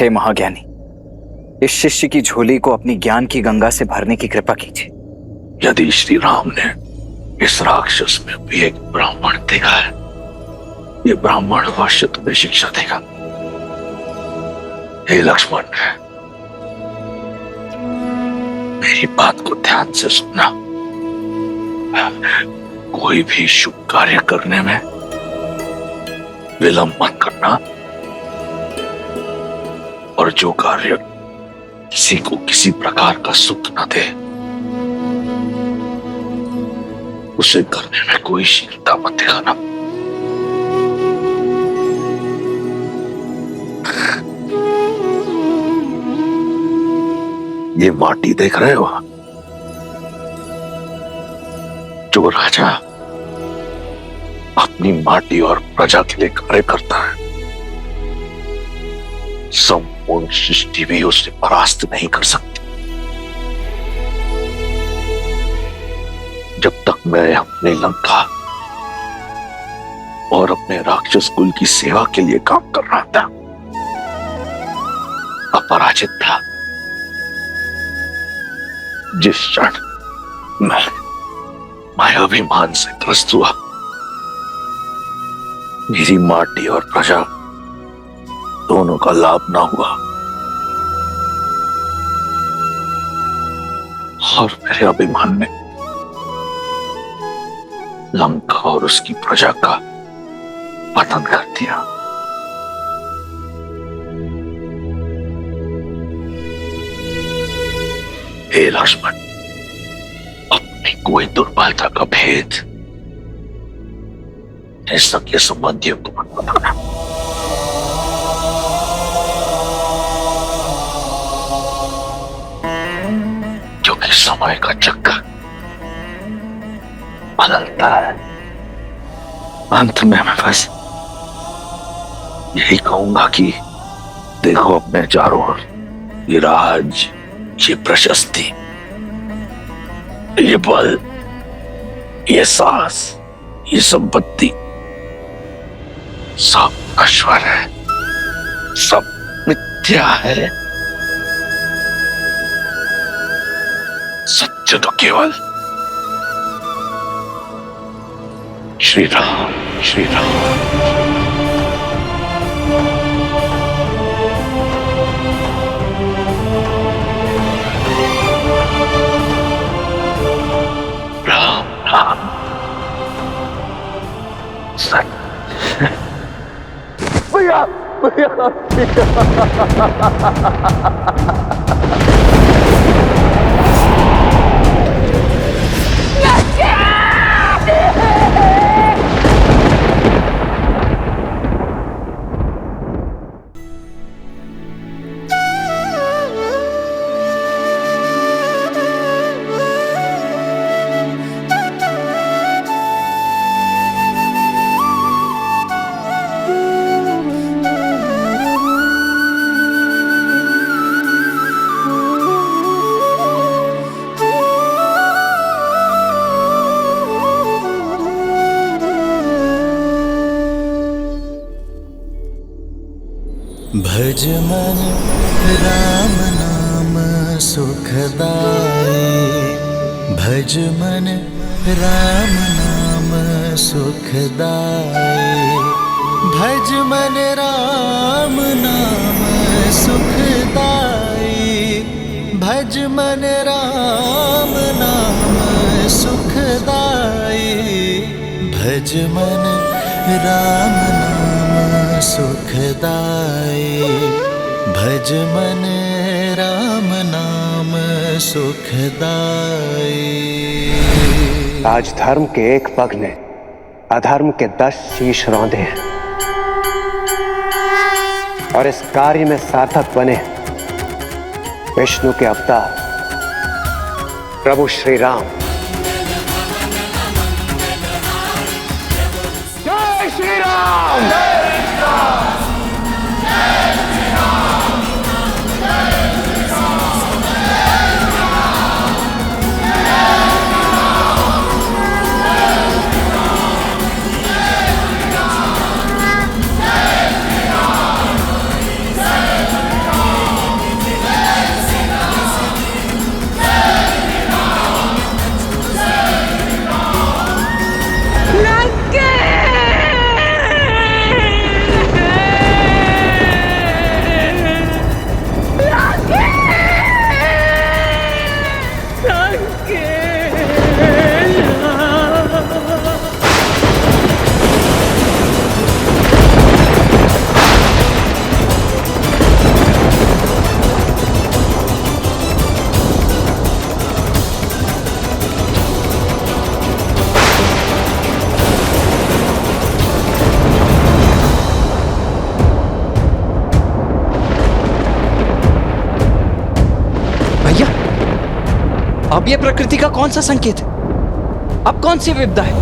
हे महाज्ञानी, इस शिष्य की झोली को अपनी ज्ञान की गंगा से भरने की कृपा कीजिए। यदि श्री राम ने इस राक्षस में भी एक ब्राह्मण देखा है, ये ब्राह्मण अवश्य तुम्हें शिक्षा देगा। हे लक्ष्मण, मेरी बात को ध्यान से सुनना। कोई भी शुभ कार्य करने में विलंब मत करना, और जो कार्य किसी को किसी प्रकार का सुख न दे, उसे करने में कोई शीलता मत दिखाना। ये माटी देख रहे हो? जो राजा अपनी माटी और प्रजा के लिए कार्य करता है, संपूर्ण सृष्टि भी उसे परास्त नहीं कर सकती। जब तक मैं अपने लंका और अपने राक्षस कुल की सेवा के लिए काम कर रहा था, अपराजित था। जिस क्षण मैं अभिमान से ग्रस्त हुआ, मेरी माटी और प्रजा दोनों का लाभ ना हुआ, और मेरे अभिमान ने लंका और उसकी प्रजा का पतन कर दिया। हे लक्ष्मण, अपनी कोई दुर्बलता का भेद सके संबंधियों को मत बताना। क्योंकि समय का चक्कर बदलता है। अंत में मैं बस यही कहूंगा कि देखो अपने चारों ओर, ये राज, ये प्रशस्ति, ये बल, ये साहस, ये संपत्ति सब नश्वर है, सब मिथ्या है। सत्य तो केवल श्री राम, श्री राम। राम राम सत्य। भैया भैया भज मन राम नाम सुखदाई, भज मन राम नाम सुखदाई, भज मन राम नाम सुखदाई, भज मन राम नाम सुखदाई, भज मन राम नाम सुखदाई, भज मन राम नाम सुखदाई। आज धर्म के एक पग ने अधर्म के 10 शीश रौंदे हैं, और इस कार्य में सार्थक बने विष्णु के अवतार प्रभु श्री राम। जय श्री राम। अब ये प्रकृति का कौन सा संकेत है? अब कौन सी विपदा है?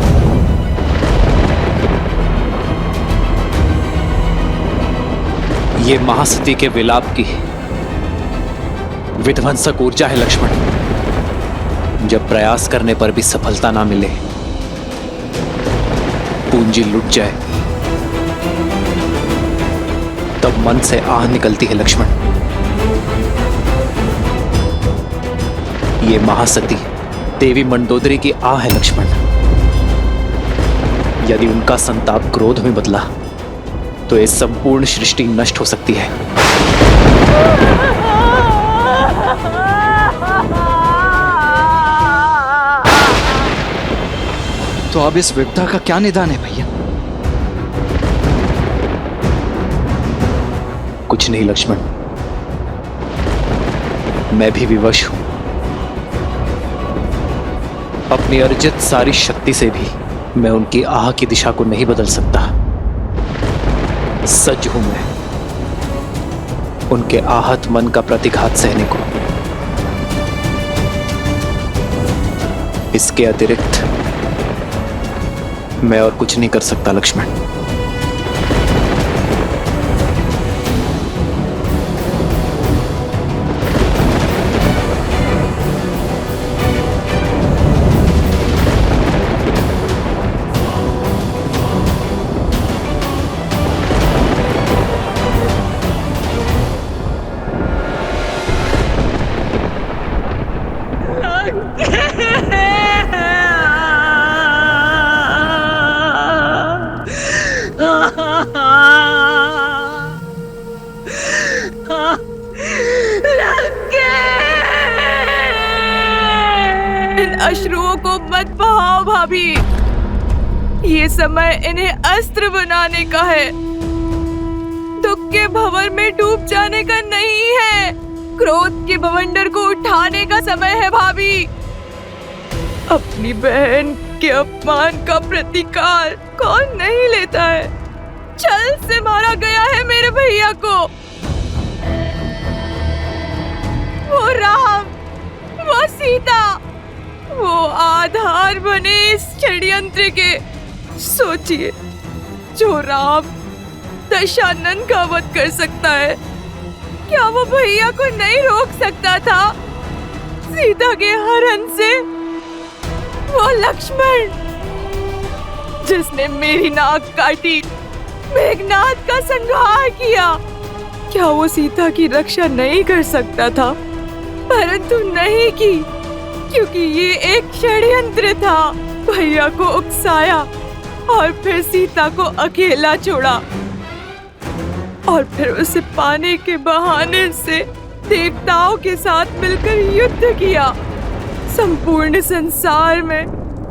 ये महासती के विलाप की विध्वंसक ऊर्जा है लक्ष्मण। जब प्रयास करने पर भी सफलता ना मिले, पूंजी लुट जाए, तब मन से आह निकलती है लक्ष्मण। ये महासती देवी मंडोदरी की आह है लक्ष्मण। यदि उनका संताप क्रोध में बदला तो ये संपूर्ण सृष्टि नष्ट हो सकती है। तो अब इस विपदा का क्या निदान है भैया? कुछ नहीं लक्ष्मण, मैं भी विवश हूं। अपनी अर्जित सारी शक्ति से भी मैं उनकी आह की दिशा को नहीं बदल सकता। सज्ज हूं मैं उनके आहत मन का प्रतिघात सहने को। इसके अतिरिक्त मैं और कुछ नहीं कर सकता लक्ष्मण। इन अश्रुओं को मत बहाओ भाभी, ये समय इन्हें अस्त्र बनाने का है, दुख के भंवर में डूब जाने का नहीं है। क्रोध के बवंडर को उठाने का समय है भाभी। अपनी बहन के अपमान का प्रतिकार कौन नहीं लेता है? छल से मारा गया है मेरे भैया को। वो राम, वो सीता, वो आधार बने इस षड्यंत्र के। सोचिए, जो राम दशानन का वध कर सकता है, क्या वो भैया को नहीं रोक सकता था सीता के हरण से? वो लक्ष्मण जिसने मेरी नाक काटी, मेघनाद का संहार किया, क्या वो सीता की रक्षा नहीं कर सकता था? परंतु नहीं की, क्योंकि ये एक षड्यंत्र था। भैया को उकसाया और फिर सीता को अकेला छोड़ा और फिर उसे पाने के बहाने से देवताओं के साथ मिलकर युद्ध किया। संपूर्ण संसार में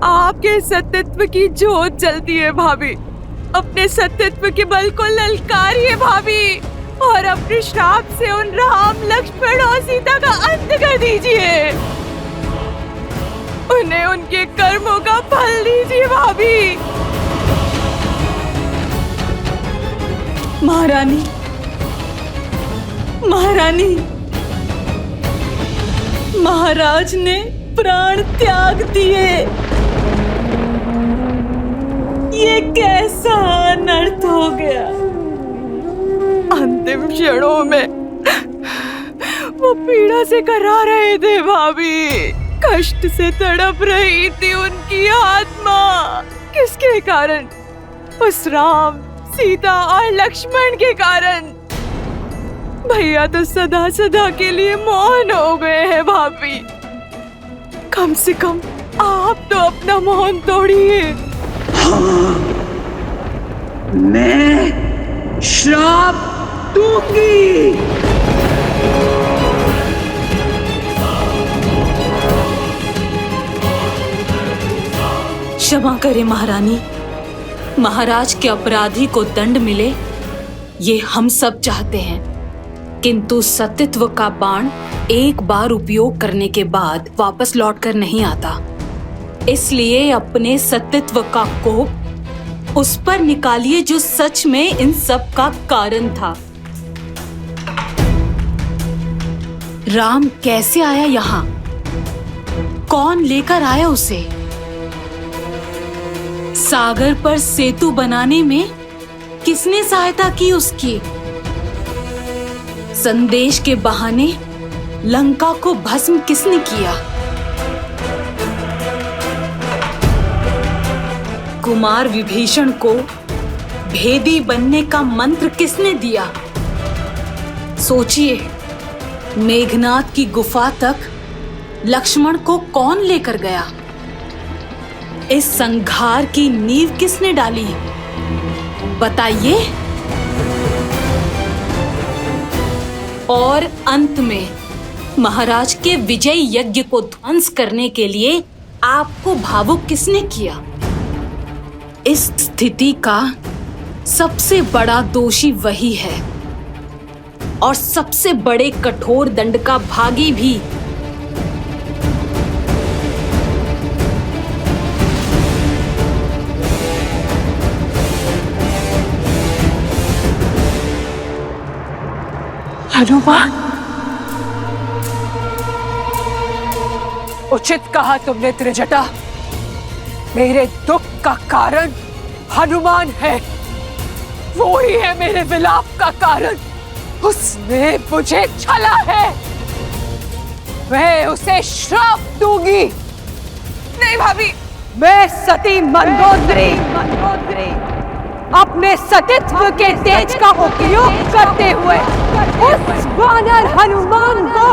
आपके सत्यत्व की ज्योत जलती है भाभी। अपने सत्यत्व के बल को ललकारिए भाभी, और अपने श्राप से उन राम, लक्ष्मण और सीता का अंत कर दीजिए। उन्हें उनके कर्मों का फल दीजिए भाभी। महारानी, महारानी, महाराज ने प्राण त्याग दिए। ये कैसा अनर्थ हो गया? अंतिम क्षणों में वो पीड़ा से करा रहे थे भाभी। कष्ट से तड़प रही थी उनकी आत्मा। किसके कारण? उस राम, सीता और लक्ष्मण के कारण। भैया तो सदा सदा के लिए मौन हो गए हैं भाभी। कम से कम आप तो अपना मौन तोड़िए। मैं श्राप दूंगी। क्षमा करें महारानी, महाराज के अपराधी को दंड मिले, ये हम सब चाहते हैं। किंतु सत्यत्व का बाण एक बार उपयोग करने के बाद वापस लौटकर नहीं आता। इसलिए अपने सत्यत्व का कोप उस पर निकालिए जो सच में इन सब का कारण था। राम कैसे आया यहाँ? कौन लेकर आया उसे? सागर पर सेतु बनाने में किसने सहायता की उसकी? संदेश के बहाने लंका को भस्म किसने किया? कुमार विभीषण को भेदी बनने का मंत्र किसने दिया? सोचिए, मेघनाद की गुफा तक लक्ष्मण को कौन लेकर गया? इस संघार की नींव किसने डाली? बताइए। और अंत में महाराज के विजय यज्ञ को ध्वंस करने के लिए आपको भावुक किसने किया? इस स्थिति का सबसे बड़ा दोषी वही है और सबसे बड़े कठोर दंड का भागी भी। हनुमान, उचित कहा तुमने त्रिजटा। मेरे दुख का कारण हनुमान है। वो ही है मेरे विलाप का कारण। उसने मुझे छला है। मैं उसे श्राप दूंगी। नहीं भाभी, मैं सती मंदोदरी अपने सतीत्व के तेज का उपयोग करते हुए उस वानर हनुमान को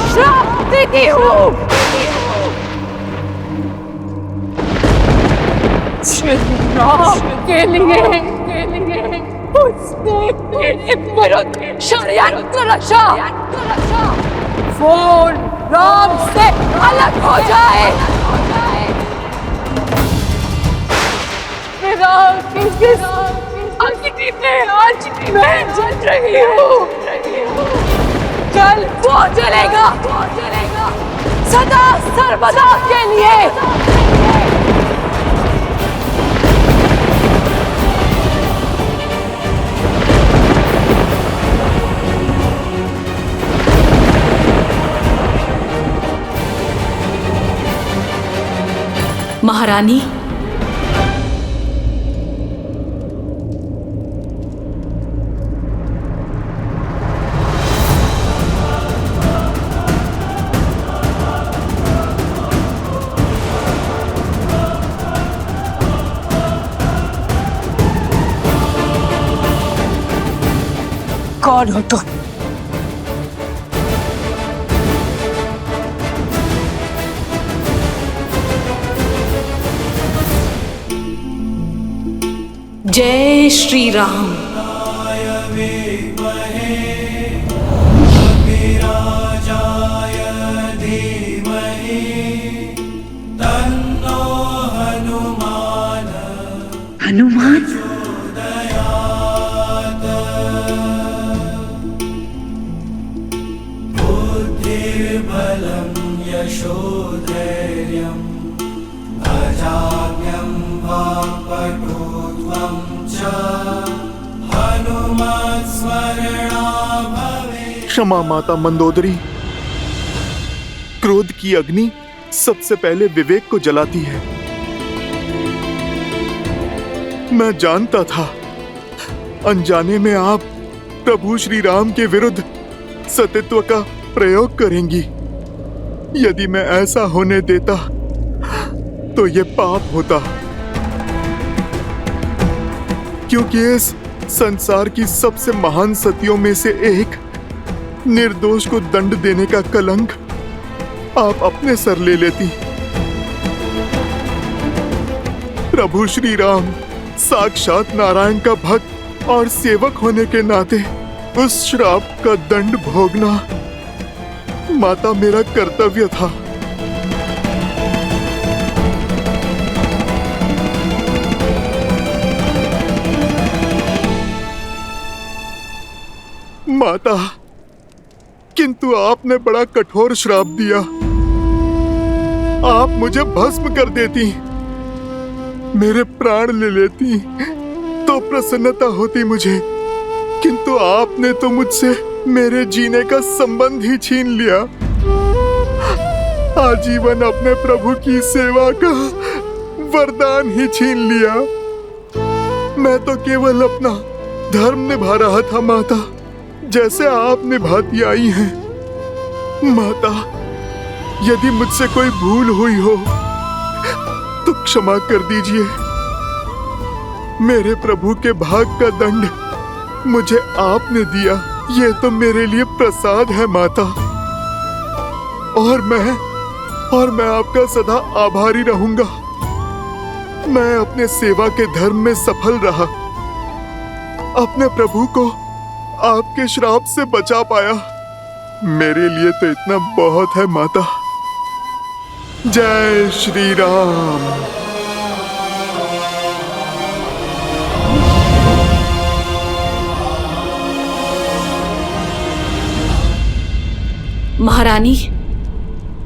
श्राप देती हूँ। श्रीराम के लिए उसने मेरे विरुद्ध षड्यंत्र रचा। वो राम से अलग हो जाए। राम की अग्नि में आज मैं जल रही हूँ। कल वो जलेगा सदा सर्वदा के लिए। महारानी, कौन हो तुम? जय श्री राम। हनुमान, क्षमा माता मंदोदरी। क्रोध की अग्नि सबसे पहले विवेक को जलाती है। मैं जानता था अनजाने में आप प्रभु श्री राम के विरुद्ध सतीत्व का प्रयोग करेंगी। यदि मैं ऐसा होने देता तो ये पाप होता, क्योंकि इस संसार की सबसे महान सतियों में से एक निर्दोष को दंड देने का कलंक आप अपने सर ले लेती। प्रभु श्री राम साक्षात नारायण का भक्त और सेवक होने के नाते उस श्राप का दंड भोगना माता मेरा कर्तव्य था। माता, किंतु आपने बड़ा कठोर श्राप दिया। आप मुझे भस्म कर देती, मेरे प्राण ले लेती तो प्रसन्नता होती मुझे, किंतु आपने तो मुझसे मेरे जीने का संबंध ही छीन लिया। आजीवन अपने प्रभु की सेवा का वरदान ही छीन लिया। मैं तो केवल अपना धर्म निभा रहा था माता, जैसे आप निभाती आई हैं। माता, यदि मुझसे कोई भूल हुई हो तो क्षमा कर दीजिए। मेरे प्रभु के भाग का दंड मुझे आपने दिया, ये तो मेरे लिए प्रसाद है माता। और मैं आपका सदा आभारी रहूंगा। मैं अपने सेवा के धर्म में सफल रहा, अपने प्रभु को आपके श्राप से बचा पाया। मेरे लिए तो इतना बहुत है माता। जय श्री राम। महारानी,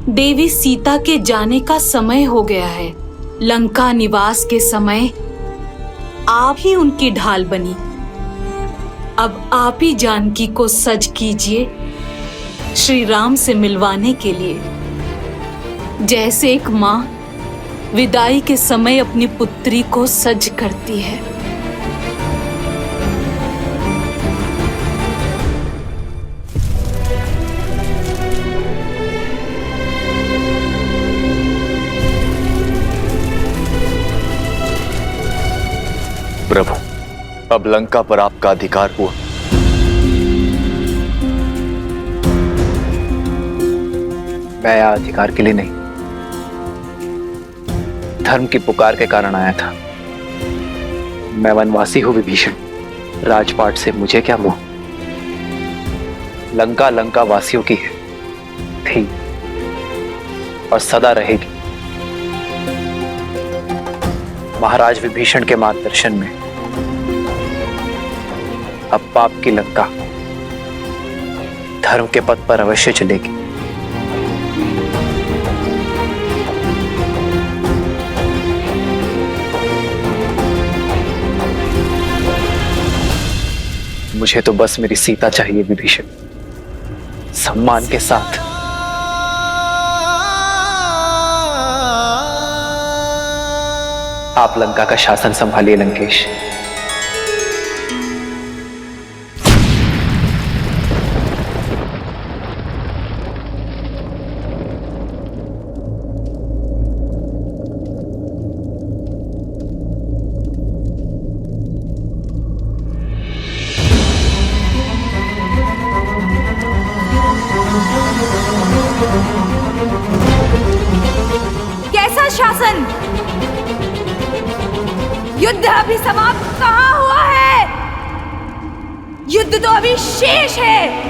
देवी सीता के जाने का समय हो गया है। लंका निवास के समय आप ही उनकी ढाल बनी। अब आप ही जानकी को सज कीजिए श्री राम से मिलवाने के लिए, जैसे एक माँ विदाई के समय अपनी पुत्री को सज करती है। प्रभु, अब लंका पर आपका अधिकार हुआ। मैं यहाँ अधिकार के लिए नहीं, धर्म की पुकार के कारण आया था। मैं वनवासी हूं विभीषण, राजपाट से मुझे क्या मोह। लंका लंका वासियों की है, थी और सदा रहेगी। महाराज विभीषण के मार्गदर्शन में अब पाप की लंका धर्म के पथ पर अवश्य चलेगी। मुझे तो बस मेरी सीता चाहिए विभीषण, सम्मान के साथ। आप लंका का शासन संभालिए लंकेश। कैसा शासन? युद्ध अभी समाप्त कहाँ हुआ है? युद्ध तो अभी शेष है।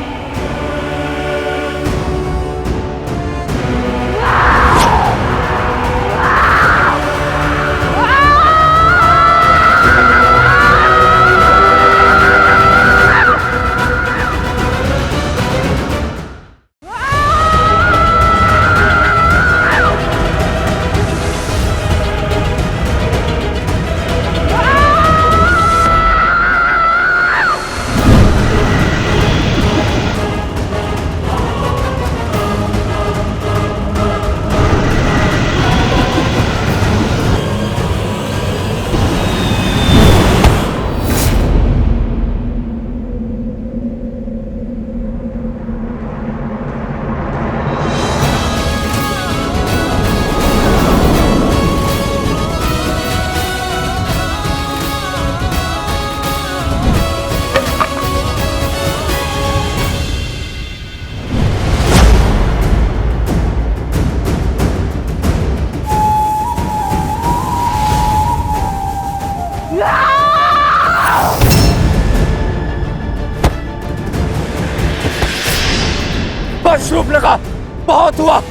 बस रूप लगा, बहुत हुआ।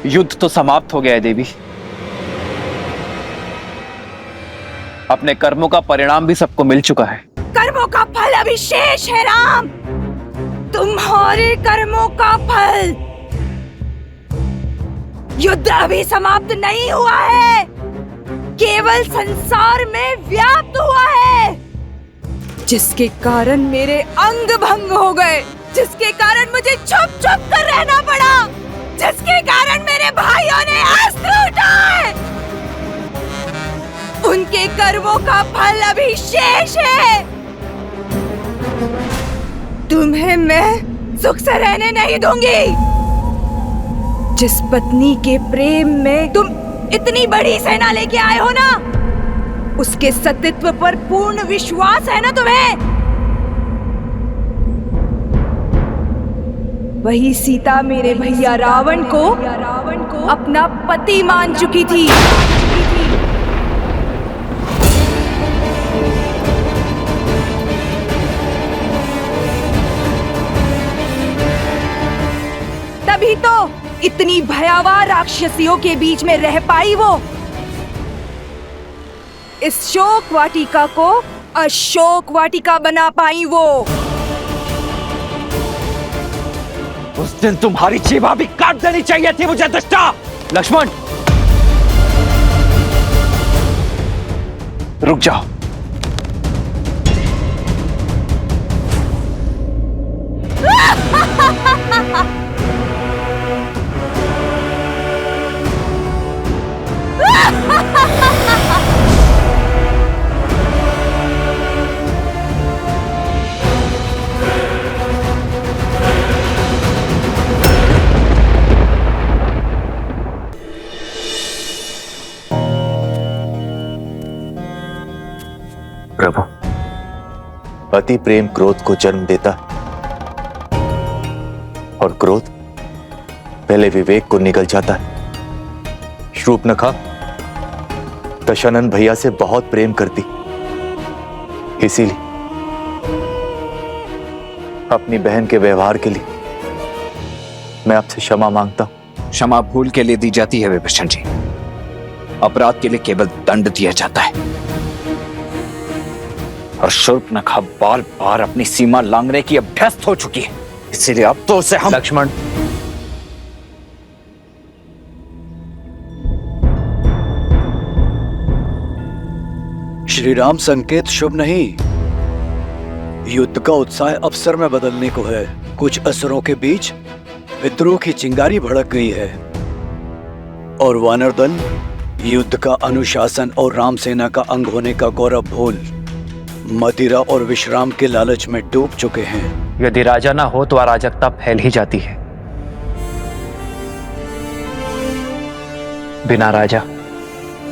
युद्ध तो समाप्त हो गया है देवी। अपने कर्मों का परिणाम भी सबको मिल चुका है। कर्मों का फल अभी शेष है राम, तुम्हारे कर्मों का फल। युद्ध अभी समाप्त नहीं हुआ है, केवल संसार में व्याप्त हुआ है, जिसके कारण मेरे अंग भंग हो गए। जिसके कारण मुझे छुप छुप कर रहना पड़ा, जिसके कारण मेरे भाइयों ने अस्त्र उठाए, उनके कर्मों का फल अभी शेष है। तुम्हें मैं सुख से रहने नहीं दूंगी। जिस पत्नी के प्रेम में तुम इतनी बड़ी सेना लेके आए हो ना, उसके सतीत्व पर पूर्ण विश्वास है ना तुम्हें? वही सीता मेरे भैया रावण को अपना पति मान चुकी थी। तभी तो इतनी भयावह राक्षसियों के बीच में रह पाई वो। इस शोक वाटिका को अशोक वाटिका बना पाई वो। उस दिन तुम्हारी जीवा भी काट देनी चाहिए थी मुझे दुष्टा। लक्ष्मण, रुक जाओ। प्रभु, अति प्रेम क्रोध को जन्म देता है और क्रोध पहले विवेक को निगल जाता है। शूर्पणखा दशानन भैया से बहुत प्रेम करती, इसीलिए अपनी बहन के व्यवहार के लिए मैं आपसे क्षमा मांगता हूं। क्षमा भूल के लिए दी जाती है विभीषण जी, अपराध के लिए केवल दंड दिया जाता है। और शूर्पणखा बार बार अपनी सीमा लांघने की अभ्यस्त हो चुकी है, इसीलिए अब तो उसे हम। लक्ष्मण, श्री राम संकेत शुभ नहीं। युद्ध का उत्साह अवसर में बदलने को है। कुछ असुरों के बीच विद्रोह की चिंगारी भड़क गई है और वानर दल युद्ध का अनुशासन और राम सेना का अंग होने का गौरव भूल मदिरा और विश्राम के लालच में डूब चुके हैं। यदि राजा ना हो तो अराजकता फैल ही जाती है। बिना राजा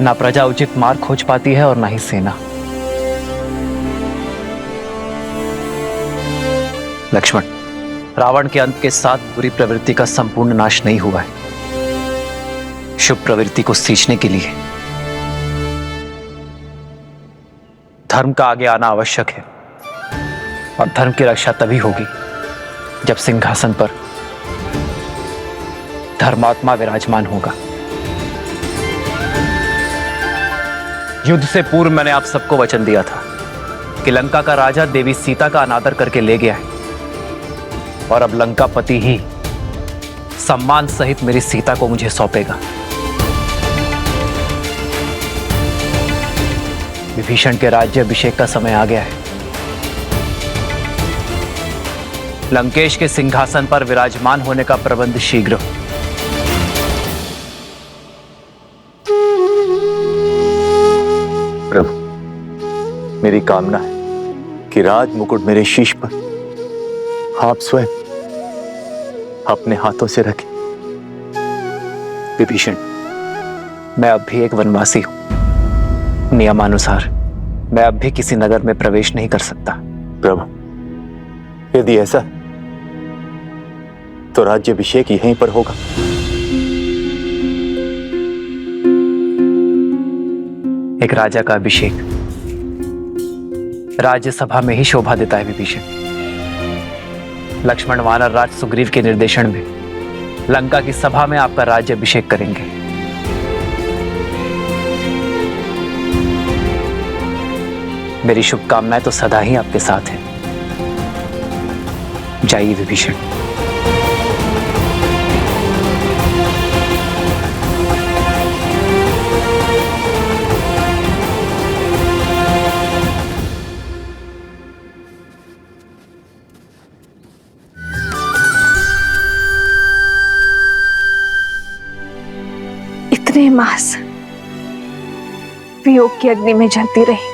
ना प्रजा उचित मार्ग खोज पाती है और ना ही सेना। लक्ष्मण, रावण के अंत के साथ बुरी प्रवृत्ति का संपूर्ण नाश नहीं हुआ है। शुभ प्रवृत्ति को सींचने के लिए धर्म का आगे आना आवश्यक है, और धर्म की रक्षा तभी होगी जब सिंहासन पर धर्मात्मा विराजमान होगा। युद्ध से पूर्व मैंने आप सबको वचन दिया था कि लंका का राजा देवी सीता का अनादर करके ले गया है, और अब लंकापति ही सम्मान सहित मेरी सीता को मुझे सौंपेगा। विभीषण के राज्याभिषेक का समय आ गया है। लंकेश के सिंहासन पर विराजमान होने का प्रबंध शीघ्र हो। प्रभु, मेरी कामना है कि राज मुकुट मेरे शीश पर आप स्वयं अपने हाथों से रखें। विभीषण, मैं अब भी एक वनवासी हूं। नियमानुसार मैं अब भी किसी नगर में प्रवेश नहीं कर सकता। प्रभु, यदि ऐसा तो राज्याभिषेक यहीं पर होगा। एक राजा का अभिषेक राज्यसभा में ही शोभा देता है विभीषण। लक्ष्मण वानर राज सुग्रीव के निर्देशन में लंका की सभा में आपका राज्याभिषेक करेंगे। मेरी शुभकामनाएं तो सदा ही आपके साथ हैं। जाइए विभीषण। मास वियोग की अग्नि में जलती रही,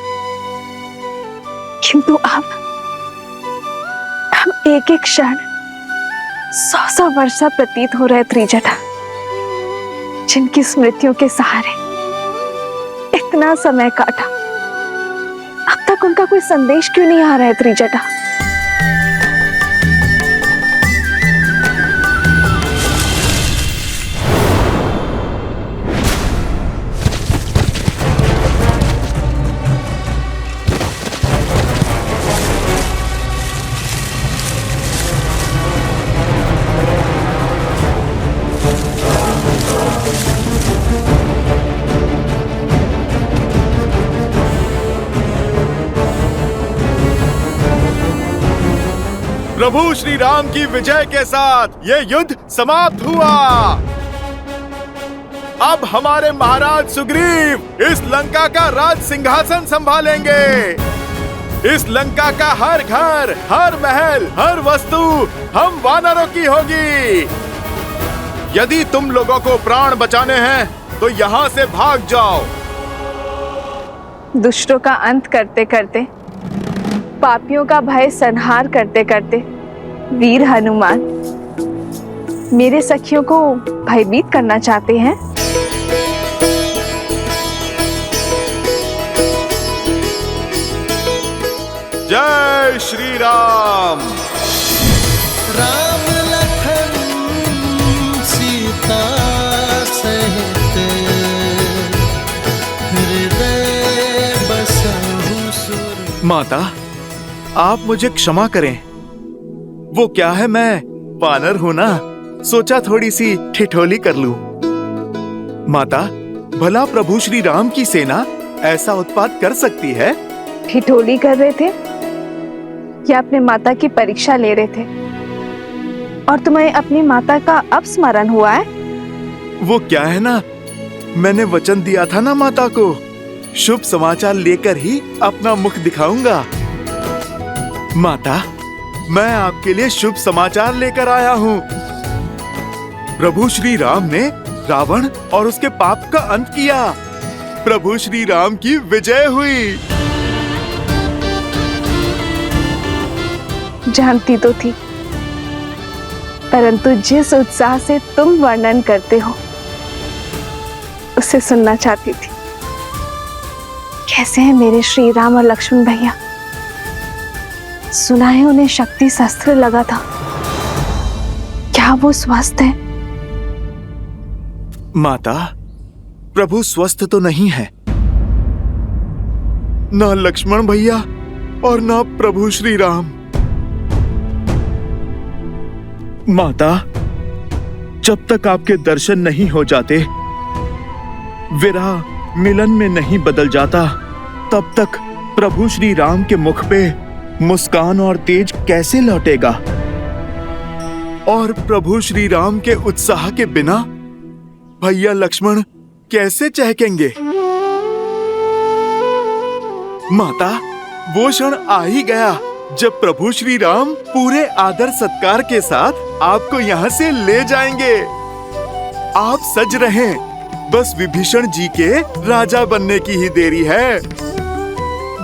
किंतु अब हम एक एक क्षण 100 वर्षा प्रतीत हो रहे त्रिजटा, जिनकी स्मृतियों के सहारे इतना समय काटा, अब तक उनका कोई संदेश क्यों नहीं आ रहा है त्रिजटा? प्रभु श्री राम की विजय के साथ ये युद्ध समाप्त हुआ। अब हमारे महाराज सुग्रीव इस लंका का राज सिंहासन संभालेंगे। इस लंका का हर घर, हर महल, हर वस्तु हम वानरों की होगी। यदि तुम लोगों को प्राण बचाने हैं तो यहाँ से भाग जाओ। दुष्टों का अंत करते करते, पापियों का भय संहार करते करते वीर हनुमान मेरे सखियों को भयभीत करना चाहते हैं। जय श्री राम। राम लखन सीता सहित हृदय बसहु सुर। माता, आप मुझे क्षमा करें। वो क्या है, मैं वानर हूं ना, सोचा थोड़ी सी ठिठोली कर लूं। माता, भला प्रभु श्री राम की सेना ऐसा उत्पात कर सकती है? ठिठोली कर रहे थे या अपने माता की परीक्षा ले रहे थे? और तुम्हें अपनी माता का अपस्मरण हुआ है? वो क्या है ना, मैंने वचन दिया था ना माता को, शुभ समाचार लेकर ही अपना मुख दिखाऊंगा। माता, मैं आपके लिए शुभ समाचार लेकर आया हूँ। प्रभु श्री राम ने रावण और उसके पाप का अंत किया। प्रभु श्री राम की विजय हुई। जानती तो थी, परंतु जिस उत्साह से तुम वर्णन करते हो उसे सुनना चाहती थी। कैसे हैं मेरे श्री राम और लक्ष्मण भैया? सुना है उन्हें शक्ति शस्त्र लगा था, क्या वो स्वस्थ है? माता, प्रभु स्वस्थ तो नहीं है। ना लक्ष्मण भैया और ना प्रभु श्री राम। माता, जब तक आपके दर्शन नहीं हो जाते, विरह मिलन में नहीं बदल जाता, तब तक प्रभु श्री राम के मुख पे मुस्कान और तेज कैसे लौटेगा? और प्रभु श्री राम के उत्साह के बिना भैया लक्ष्मण कैसे चहकेंगे? माता, वो क्षण आ ही गया जब प्रभु श्री राम पूरे आदर सत्कार के साथ आपको यहाँ से ले जाएंगे। आप सज रहें, बस विभीषण जी के राजा बनने की ही देरी है।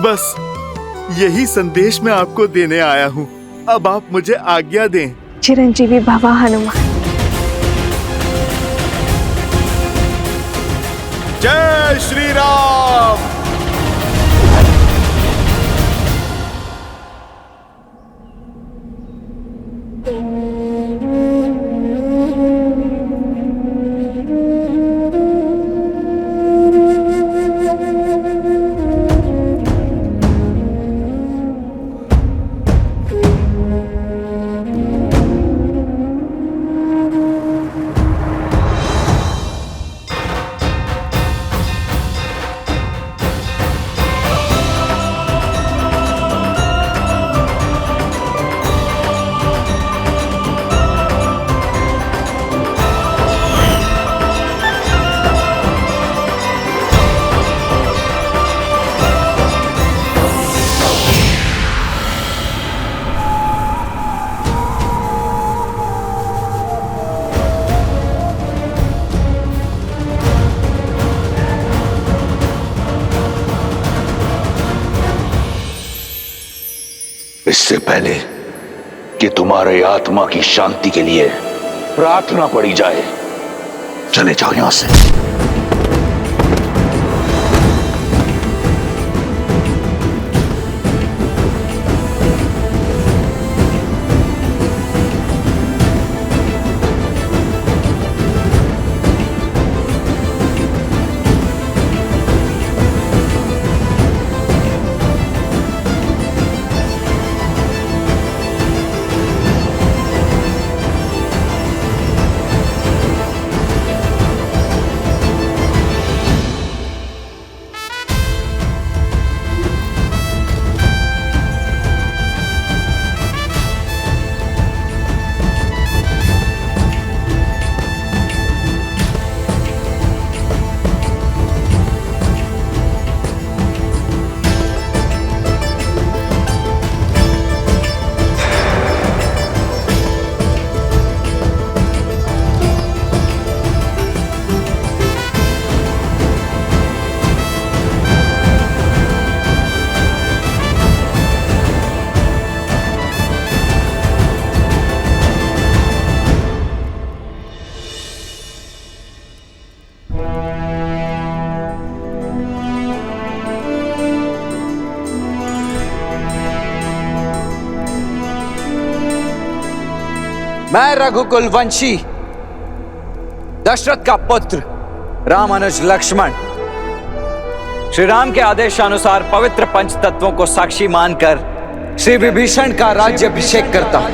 बस यही संदेश मैं आपको देने आया हूँ। अब आप मुझे आज्ञा दें। चिरंजीवी भव हनुमान। जय श्री राम। इससे पहले कि तुम्हारे आत्मा की शांति के लिए प्रार्थना पड़ी जाए, चले जाओ यहां से। मैं रघुकुल वंशी दशरथ का पुत्र रामानुज लक्ष्मण श्री राम के आदेशानुसार पवित्र पंच तत्वों को साक्षी मानकर श्री विभीषण का राज्याभिषेक करता हूं।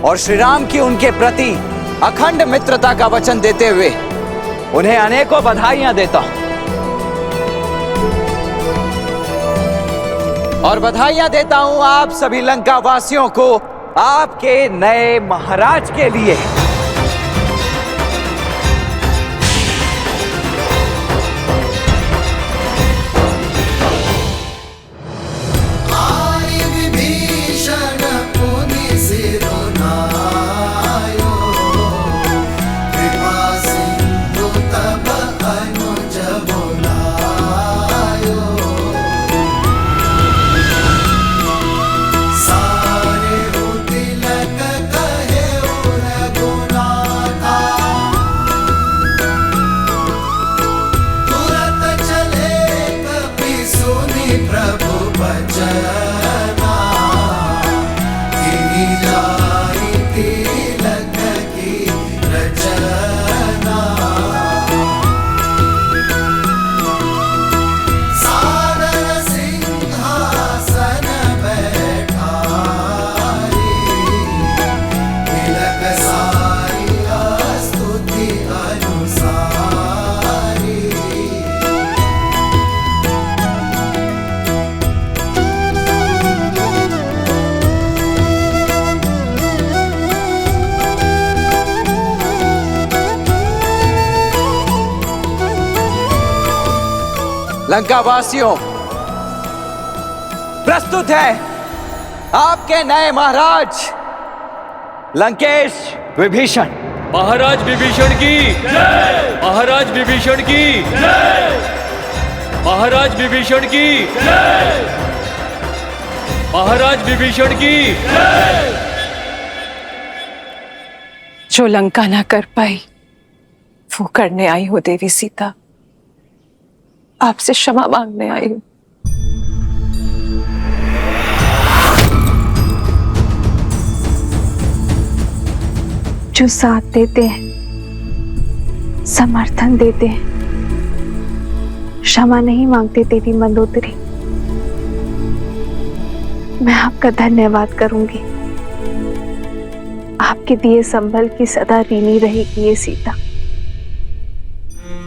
और श्री राम की उनके प्रति अखंड मित्रता का वचन देते हुए उन्हें अनेकों बधाइयां देता हूं। और बधाइयां देता हूं आप सभी लंका वासियों को आपके नए महाराज के लिए। लंका वासियों, प्रस्तुत है आपके नए महाराज लंकेश विभीषण। महाराज विभीषण की जय। महाराज विभीषण की जय। महाराज विभीषण की जय। महाराज विभीषण की जय। जो लंका ना कर पाई वो करने आई हो देवी सीता, आपसे क्षमा मांगने आई हूं। जो साथ देते हैं, समर्थन देते हैं, क्षमा नहीं मांगते देवी मंदोदरी, मैं आपका धन्यवाद करूंगी। आपके दिए संभल की सदा ऋणी रहेगी ये सीता।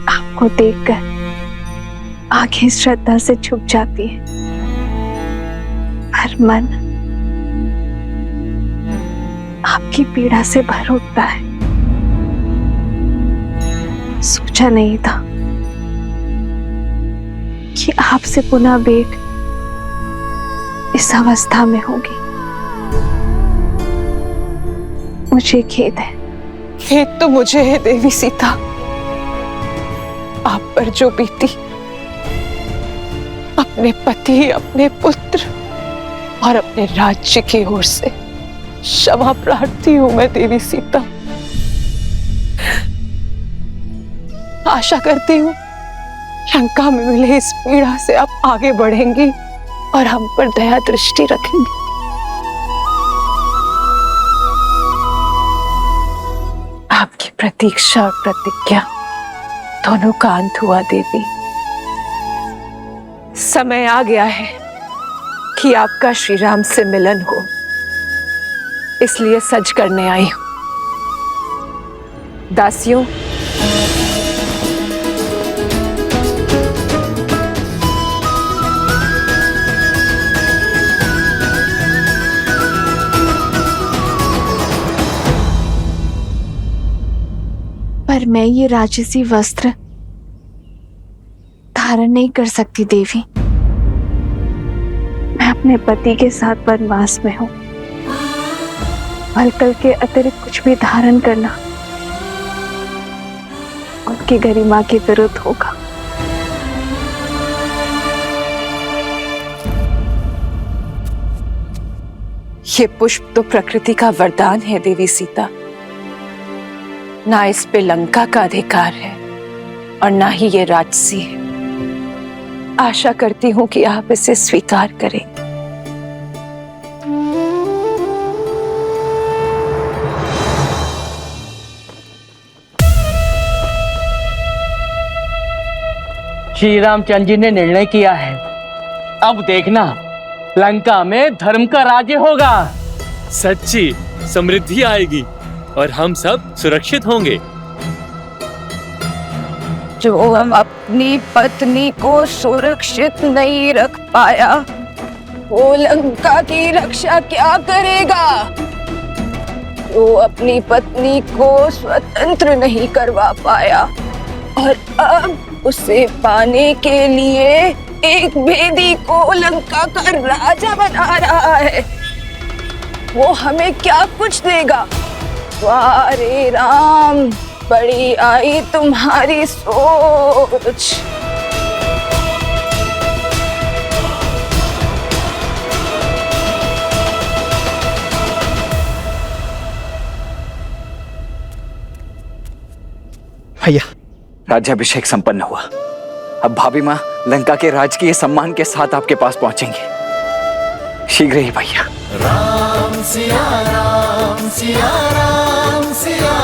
आपको देखकर आंखें श्रद्धा से झुक जाती है, हर मन आपकी पीड़ा से भर उठता है। सोचा नहीं था कि आपसे पुनः भेंट इस अवस्था में होगी। मुझे खेद है। खेद तो मुझे है देवी सीता, आप पर जो बीती अपने पति, अपने पुत्र और अपने राज्य की ओर से क्षमा प्रार्थी हूं मैं देवी सीता। आशा करती हूँ लंका में मिले इस पीड़ा से आप आगे बढ़ेंगी और हम पर दया दृष्टि रखेंगी। आपकी प्रतीक्षा और प्रतिज्ञा दोनों का अंत हुआ देवी। समय आ गया है कि आपका श्री राम से मिलन हो, इसलिए सज करने आई हूं। दासियों, पर मैं ये राजसी वस्त्र धारण नहीं कर सकती देवी। मैं अपने पति के साथ वनवास में हूँ। भलकल के अतिरिक्त कुछ भी धारण करना उनकी गरिमा के विरुद्ध होगा। ये पुष्प तो प्रकृति का वरदान है देवी सीता। ना इस पे लंका का अधिकार है और ना ही ये राजसी है। आशा करती हूं कि आप इसे स्वीकार करें। श्री रामचंद्र जी ने निर्णय किया है, अब देखना लंका में धर्म का राज्य होगा। सच्ची समृद्धि आएगी और हम सब सुरक्षित होंगे। जो हम अपनी पत्नी को सुरक्षित नहीं रख पाया, वो लंका की रक्षा क्या करेगा? जो अपनी पत्नी को स्वतंत्र नहीं करवा पाया और अब उसे पाने के लिए एक भेदी को लंका का राजा बना रहा है, वो हमें क्या कुछ देगा? वाह रे राम, बड़ी आई तुम्हारी सोच। भैया, राज्याभिषेक संपन्न हुआ। अब भाभी माँ लंका के राजकीय सम्मान के साथ आपके पास पहुंचेंगे। शीघ्र ही भैया। राम सिया राम सिया राम सिया